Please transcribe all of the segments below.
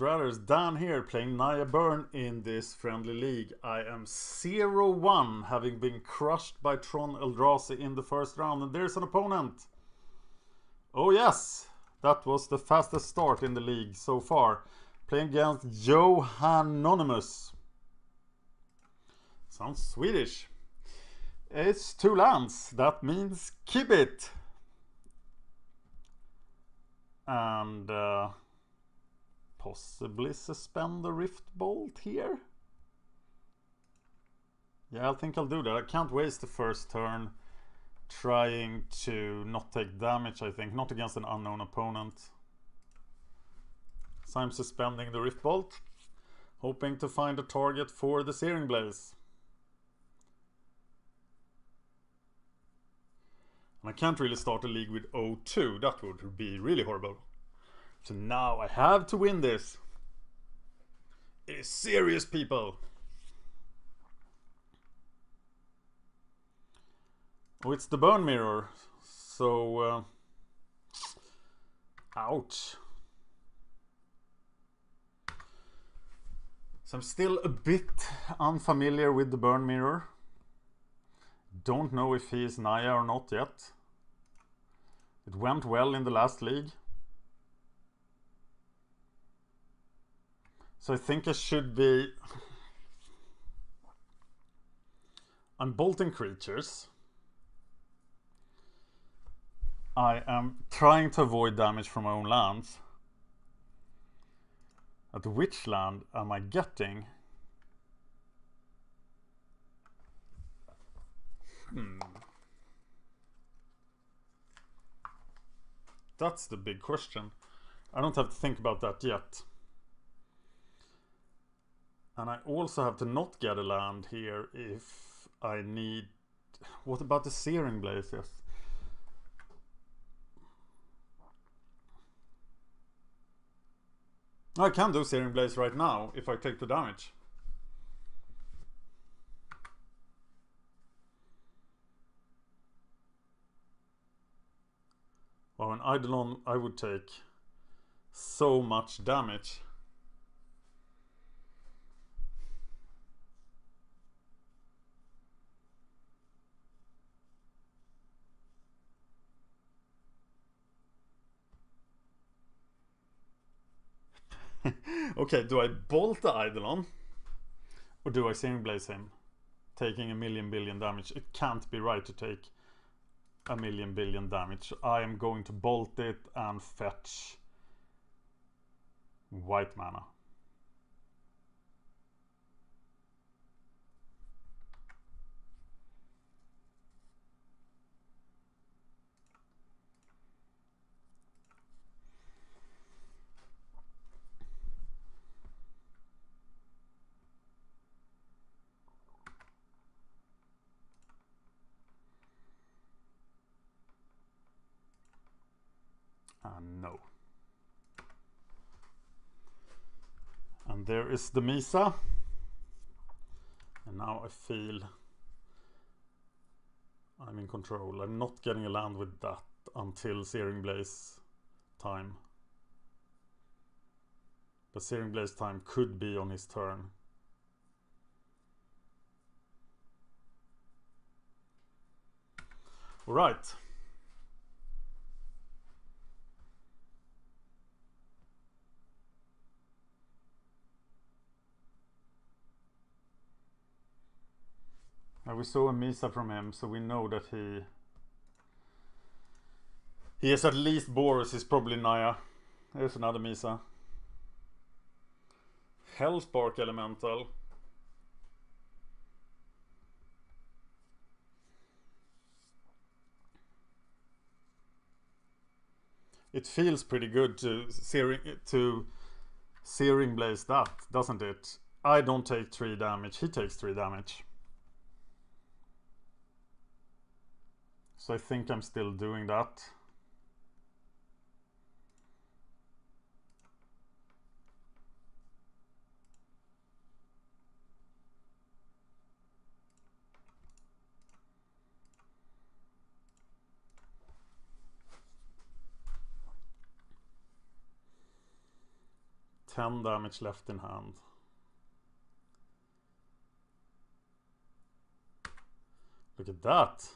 Stratters down here playing Naya Burn in this friendly league. I am 0-1, having been crushed by Tron Eldrazi in the first round, and there's an opponent. Oh yes, that was the fastest start in the league so far. Playing against Johannonymous. Sounds Swedish. It's 2 lands, that means keep it. And possibly suspend the Rift Bolt here. Yeah, I think I'll do that. I can't waste the first turn trying to not take damage, I think. Not against an unknown opponent. So I'm suspending the Rift Bolt, hoping to find a target for the Searing Blaze. And I can't really start a league with 0-2. That would be really horrible. So now I have to win this. It is serious, people. Oh, it's the Burn Mirror. So, ouch. So I'm still a bit unfamiliar with the Burn Mirror. Don't know if he is Naya or not yet. It went well in the last league. So I think I should be... I'm bolting creatures. I am trying to avoid damage from my own lands. At which land am I getting? That's the big question. I don't have to think about that yet. And I also have to not get a land here if I need... What about the Searing Blaze? Yes. I can do Searing Blaze right now if I take the damage. Wow, an Eidolon, I would take so much damage. Okay, do I bolt the Eidolon? Or do I Searing Blaze him? Taking a million billion damage. It can't be right to take a million billion damage. I am going to bolt it and fetch white mana. No. And there is the Misa. And now I feel I'm in control. I'm not getting a land with that until Searing Blaze time. But Searing Blaze time could be on his turn. Alright. We saw a Misa from him, so we know that he has at least Boros, is probably Naya. There's another Misa. Hellspark Elemental. It feels pretty good to Searing Blaze that, doesn't it? I don't take 3 damage, he takes 3 damage. So I think I'm still doing that. 10 damage left in hand. Look at that.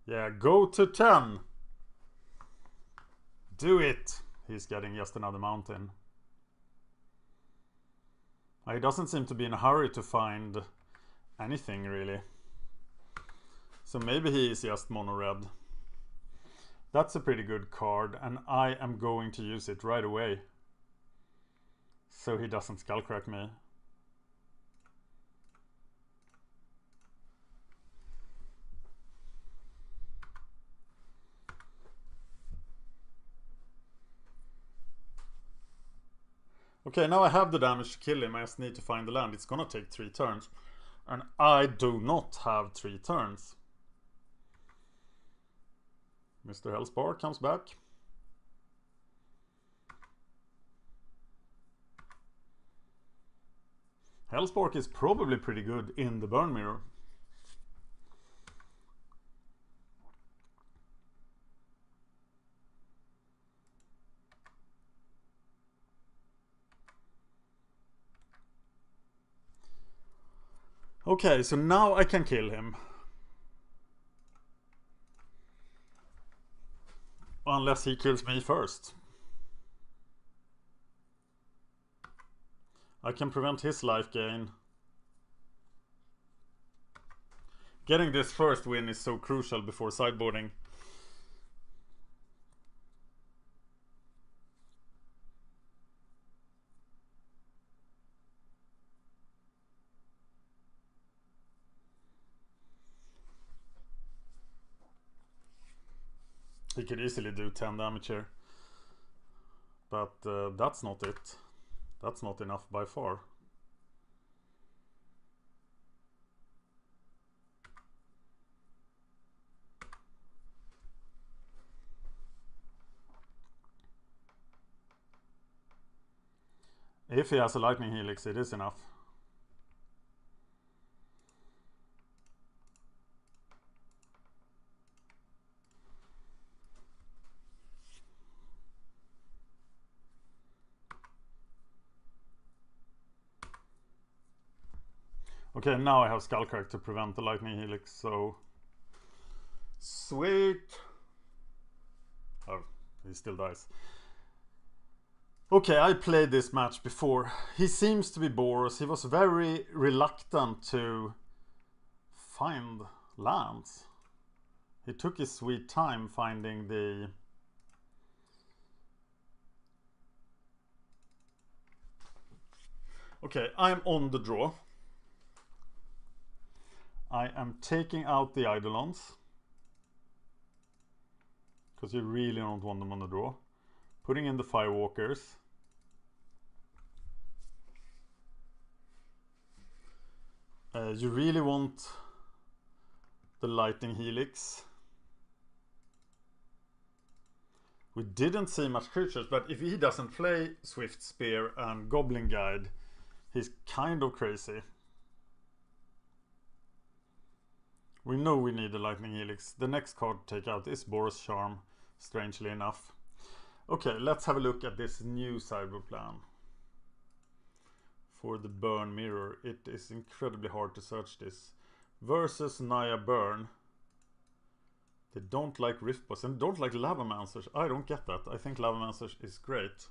Yeah, go to 10. Do it. He's getting just another mountain. He doesn't seem to be in a hurry to find anything really. So maybe he is just mono red. That's a pretty good card, and I am going to use it right away. So he doesn't skullcrack me. Okay, now I have the damage to kill him. I just need to find the land. It's gonna take 3 turns. And I do not have 3 turns. Mr. Hellspark comes back. Hellspark is probably pretty good in the burn mirror. Okay, so now I can kill him. Unless he kills me first. I can prevent his life gain. Getting this first win is so crucial before sideboarding. He could easily do 10 damage here. But that's not it. That's not enough by far. If he has a lightning helix, it is enough. Okay, now I have Skullcrack to prevent the lightning helix, so sweet. Oh, he still dies. Okay, I played this match before. He seems to be Boros. He was very reluctant to find lands. He took his sweet time finding the... Okay, I'm on the draw. I am taking out the Eidolons, because you really don't want them on the draw. Putting in the Firewalkers. You really want the Lightning Helix. We didn't see much creatures, but if he doesn't play Swift Spear and Goblin Guide, he's kind of crazy. We know we need a Lightning Helix. The next card to take out is Boros Charm, strangely enough. Okay, let's have a look at this new sideboard plan. For the Burn Mirror, it is incredibly hard to search this. Versus Naya Burn. They don't like Riftboss and don't like Lavamancers. I don't get that. I think Lavamancers is great.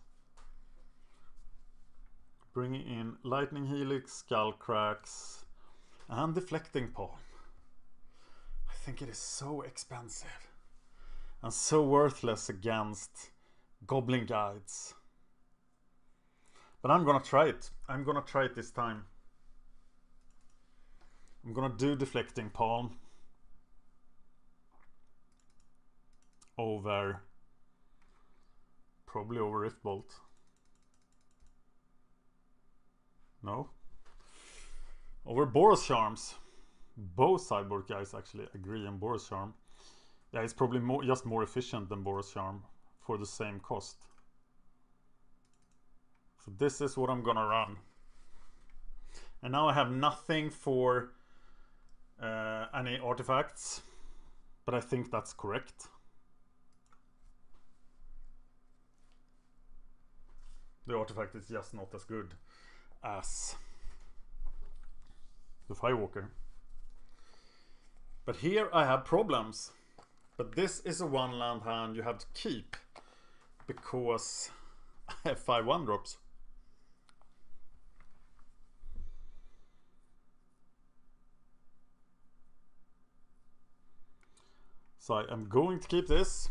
Bringing in Lightning Helix, Skullcracks, and Deflecting Palm. I think it is so expensive and so worthless against Goblin Guides. But I'm gonna try it. I'm gonna try it this time. I'm gonna do Deflecting Palm over, probably over Riftbolt. No, over Boros Charms. Both sideboard guys actually agree on Boros Charm. Yeah, it's probably just more efficient than Boros Charm for the same cost. So this is what I'm gonna run. And now I have nothing for any artifacts, but I think that's correct. The artifact is just not as good as the Firewalker. But here I have problems. But this is a 1-land hand you have to keep, because I have 5 1-drops. So I am going to keep this.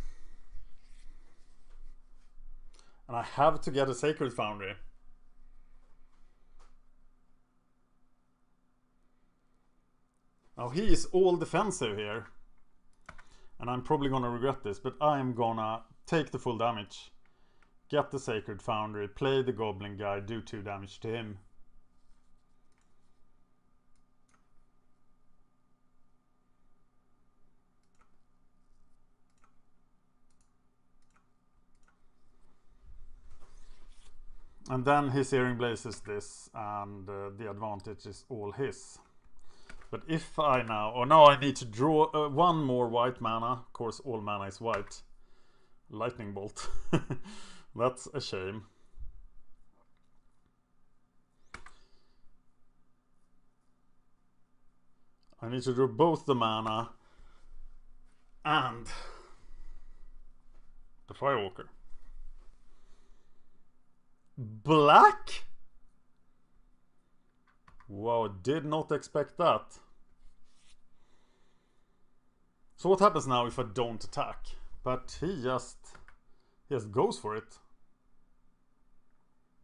And I have to get a Sacred Foundry. Now he is all defensive here. And I'm probably gonna regret this, but I'm gonna take the full damage. Get the Sacred Foundry, play the Goblin guy, do 2 damage to him. And then his Searing Blazes this, and the advantage is all his. But if I now... Oh, now I need to draw 1 more white mana. Of course, all mana is white. Lightning Bolt. That's a shame. I need to draw both the mana and the Firewalker. Black? Wow, did not expect that. So what happens now if I don't attack? But he just goes for it.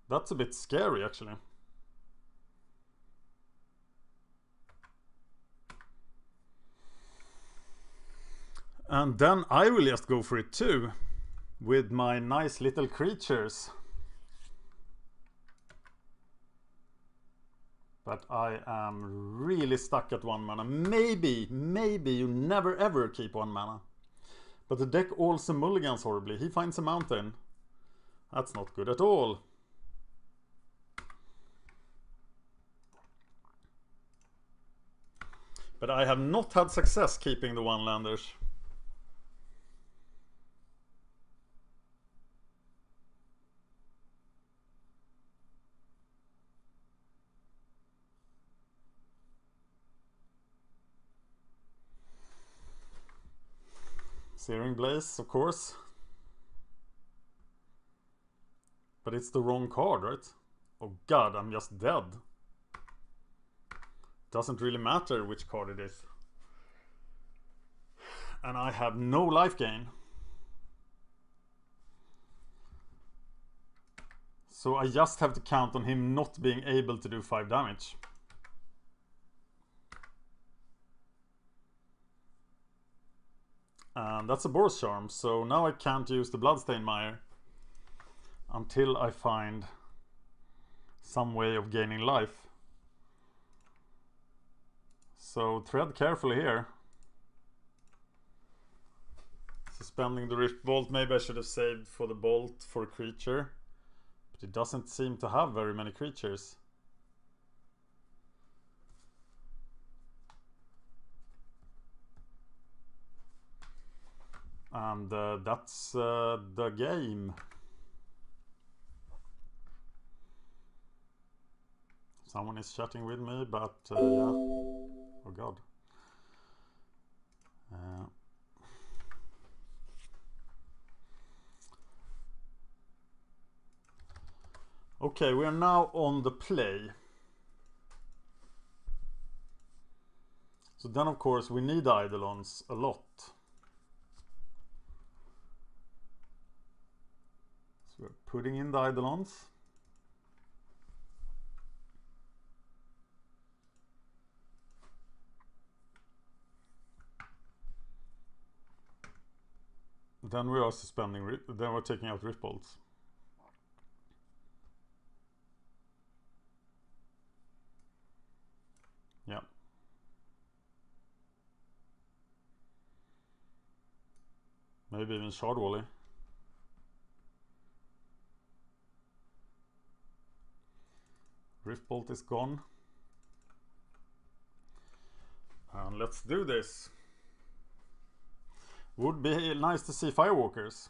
That's a bit scary, actually. And then I will just go for it too, with my nice little creatures. But I am really stuck at 1 mana. Maybe you never ever keep 1 mana. But the deck also mulligans horribly. He finds a mountain. That's not good at all. But I have not had success keeping the 1-landers. Searing Blaze, of course. But it's the wrong card, right? Oh god, I'm just dead. Doesn't really matter which card it is. And I have no life gain. So I just have to count on him not being able to do 5 damage. And that's a Boros Charm, so now I can't use the Bloodstained Mire until I find some way of gaining life. So tread carefully here. Suspending the Rift Bolt, maybe I should have saved for the bolt for a creature. But it doesn't seem to have very many creatures. And that's the game. Someone is chatting with me, but yeah. Oh god. Okay, we are now on the play. So then of course we need Eidolons a lot. So we're putting in the Eidolons. Then we are suspending, then we're taking out Rift Bolts. Yeah. Maybe even Shard Wally. Rift Bolt is gone. And let's do this. Would be nice to see Firewalkers.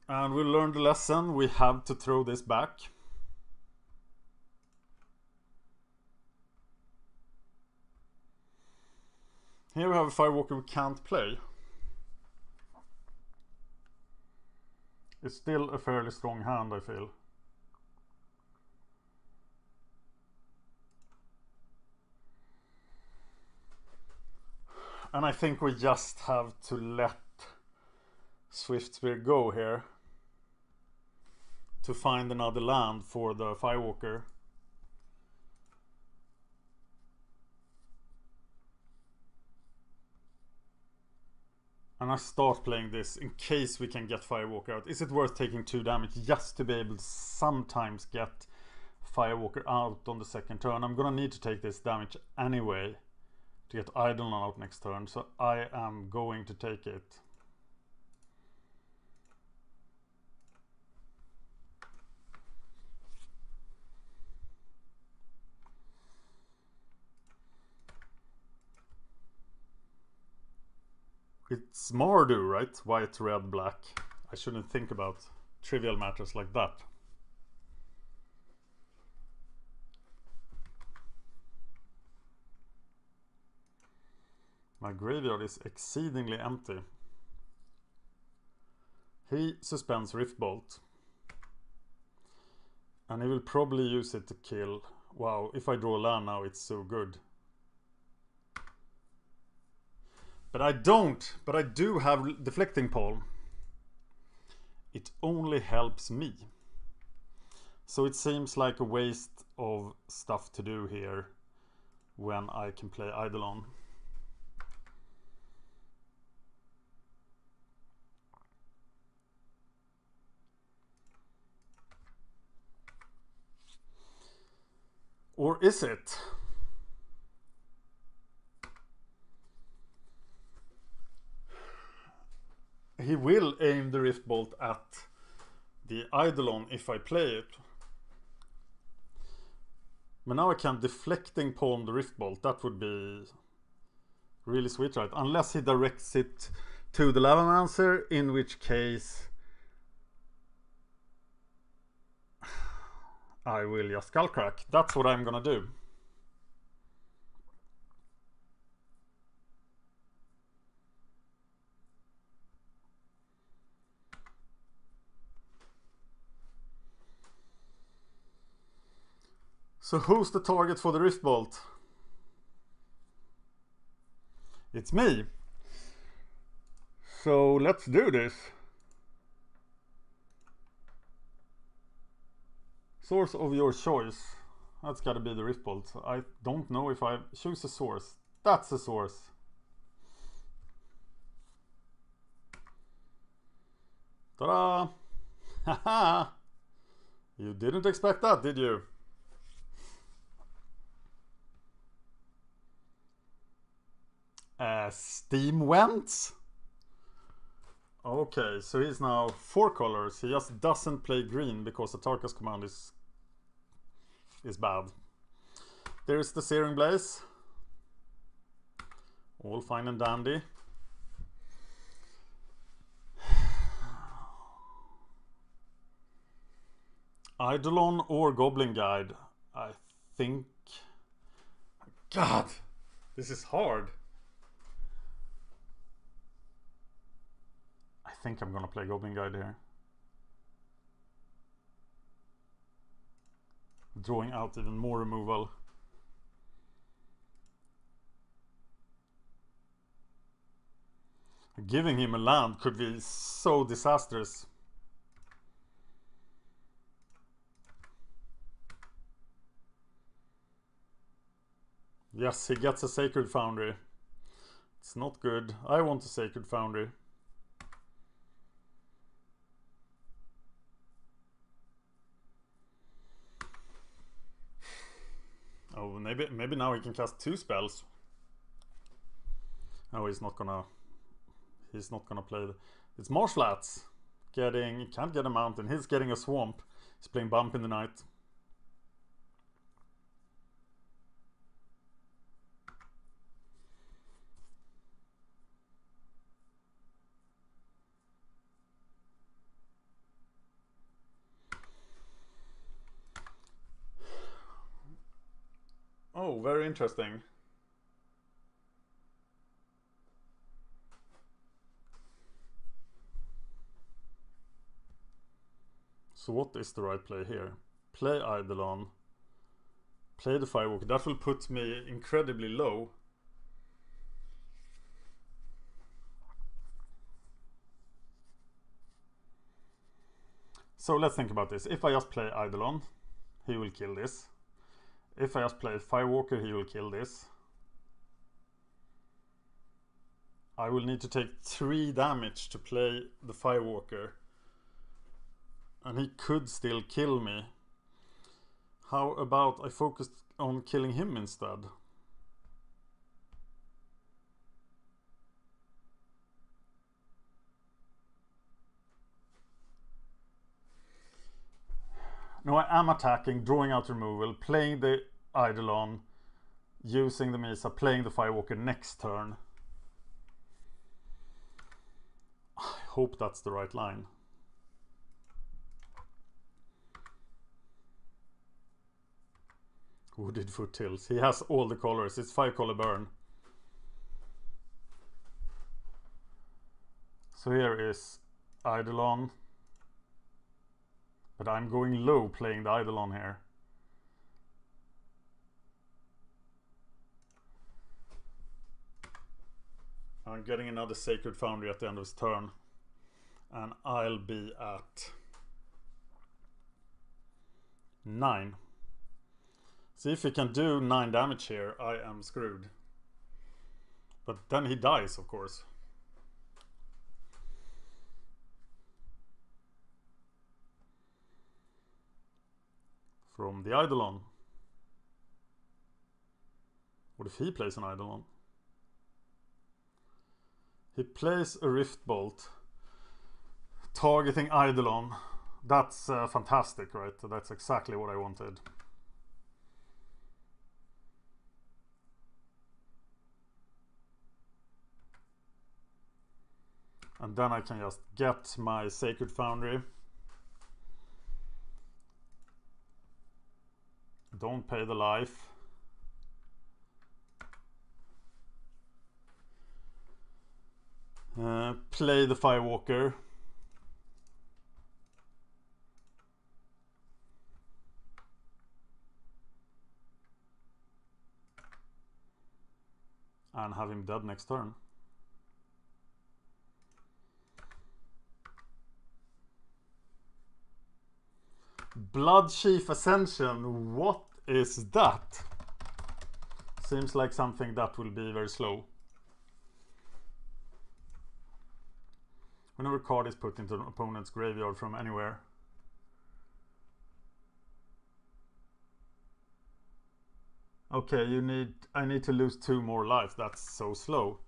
And we learned the lesson. We have to throw this back. Here we have a Firewalker we can't play. It's still a fairly strong hand, I feel. And I think we just have to let Swiftspear go here to find another land for the Firewalker. And I start playing this in case we can get Firewalker out. Is it worth taking 2 damage just to be able to sometimes get Firewalker out on the second turn? I'm gonna need to take this damage anyway to get Eidolon out next turn, so I am going to take it. It's Mardu, right? White, red, black. I shouldn't think about trivial matters like that. My graveyard is exceedingly empty. He suspends Riftbolt. And he will probably use it to kill. Wow, if I draw land now, it's so good. But I don't. But I do have Deflecting Palm. It only helps me. So it seems like a waste of stuff to do here when I can play Eidolon. Or is it? He will aim the Riftbolt at the Eidolon if I play it. But now I can Deflecting Palm the Riftbolt. That would be really sweet, right? Unless he directs it to the Lavamancer, in which case I will just Skullcrack. That's what I'm gonna do. So who's the target for the Riftbolt? It's me. So let's do this. Source of your choice. That's gotta be the Riftbolt. I don't know if I choose a source. That's a source. Ta-da! Haha! You didn't expect that, did you? Steam went. Okay, so he's now 4 colors. He just doesn't play green because the Tarkas command is bad. There's the Searing Blaze. All fine and dandy. Eidolon or Goblin Guide. I think... God, this is hard. I think I'm gonna play Goblin Guide here. Drawing out even more removal. Giving him a land could be so disastrous. Yes, he gets a Sacred Foundry. It's not good. I want a Sacred Foundry. Oh, maybe now he can cast 2 spells. Oh, he's not gonna play. It's Marshflats. Can't get a mountain. He's getting a swamp. He's playing Bump in the Night. very interesting. So what is the right play here? Play Eidolon. Play the Firewalker. That will put me incredibly low. So let's think about this. If I just play Eidolon, he will kill this. If I just play Firewalker, he will kill this. I will need to take 3 damage to play the Firewalker. And he could still kill me. How about I focus on killing him instead? No, I am attacking, drawing out removal, playing the Eidolon, using the Misa, playing the Firewalker next turn. I hope that's the right line. Wooded Foothills. He has all the colors. It's 5-color burn. So here is Eidolon. But I'm going low playing the Eidolon here. I'm getting another Sacred Foundry at the end of his turn. And I'll be at 9. See if he can do 9 damage here. I am screwed. But then he dies, of course. From the Eidolon. What if he plays an Eidolon? He plays a Rift Bolt, targeting Eidolon. That's fantastic, right? That's exactly what I wanted. And then I can just get my Sacred Foundry. Don't pay the life. Play the Firewalker. And have him dead next turn. Bloodchief Ascension, what is that? Seems like something that will be very slow. Whenever a card is put into an opponent's graveyard from anywhere. Okay, I need to lose 2 more life. That's so slow.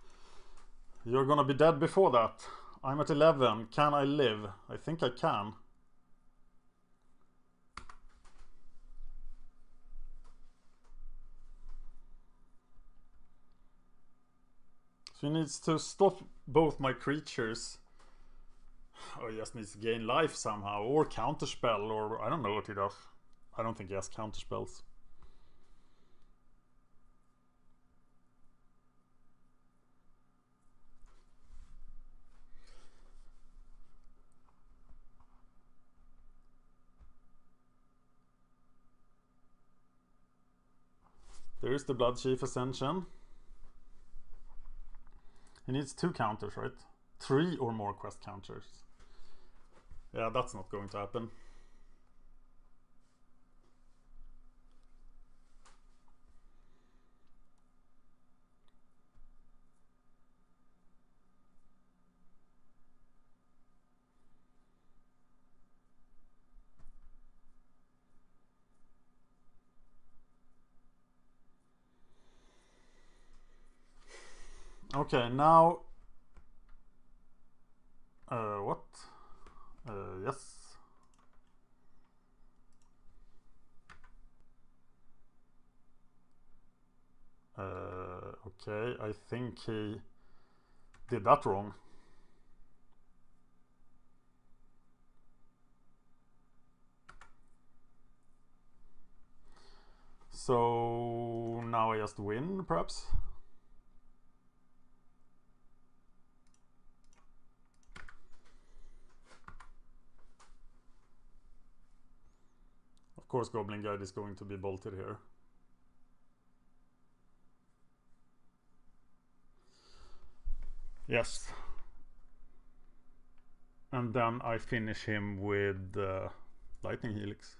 You're gonna be dead before that. I'm at 11. Can I live? I think I can. So he needs to stop both my creatures. Or he just needs to gain life somehow. Or counterspell, or I don't know what he does. I don't think he has counterspells. There is the Bloodchief Ascension. He needs 2 counters, right? 3 or more quest counters. Yeah, that's not going to happen. Okay, now what? Yes. Okay, I think he did that wrong. So now I just win, perhaps? Of course, Goblin Guide is going to be bolted here. Yes. And then I finish him with Lightning Helix.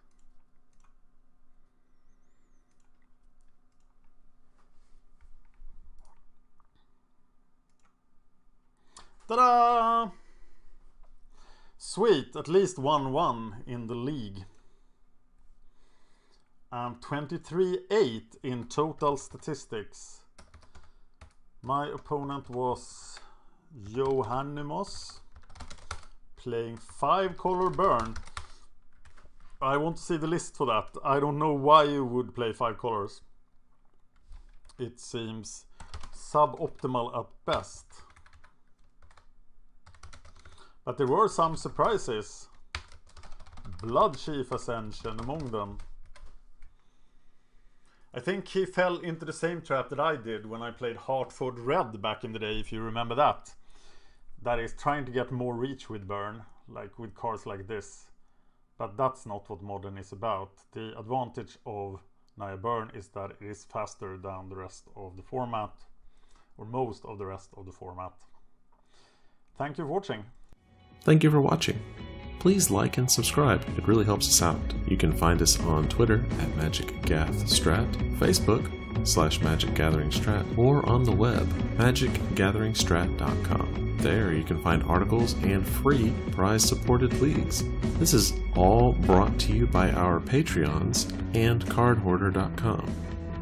Ta-da! Sweet, at least 1-1 in the league. And 23-8 in total statistics. My opponent was Johannimos, playing 5-color burn. I want to see the list for that. I don't know why you would play 5 colors. It seems suboptimal at best. But there were some surprises. Bloodchief Ascension among them. I think he fell into the same trap that I did when I played Heartford Red back in the day, if you remember that. That is trying to get more reach with burn, like with cards like this. But that's not what Modern is about. The advantage of Naya Burn is that it is faster than the rest of the format, or most of the rest of the format. Thank you for watching. Thank you for watching. Please like and subscribe, it really helps us out. You can find us on Twitter at MagicGathStrat, Facebook /MagicGatheringStrat, or on the web, MagicGatheringStrat.com. There you can find articles and free prize-supported leagues. This is all brought to you by our Patreons and CardHoarder.com.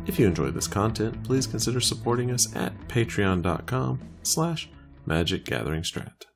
If you enjoyed this content, please consider supporting us at Patreon.com /MagicGatheringStrat.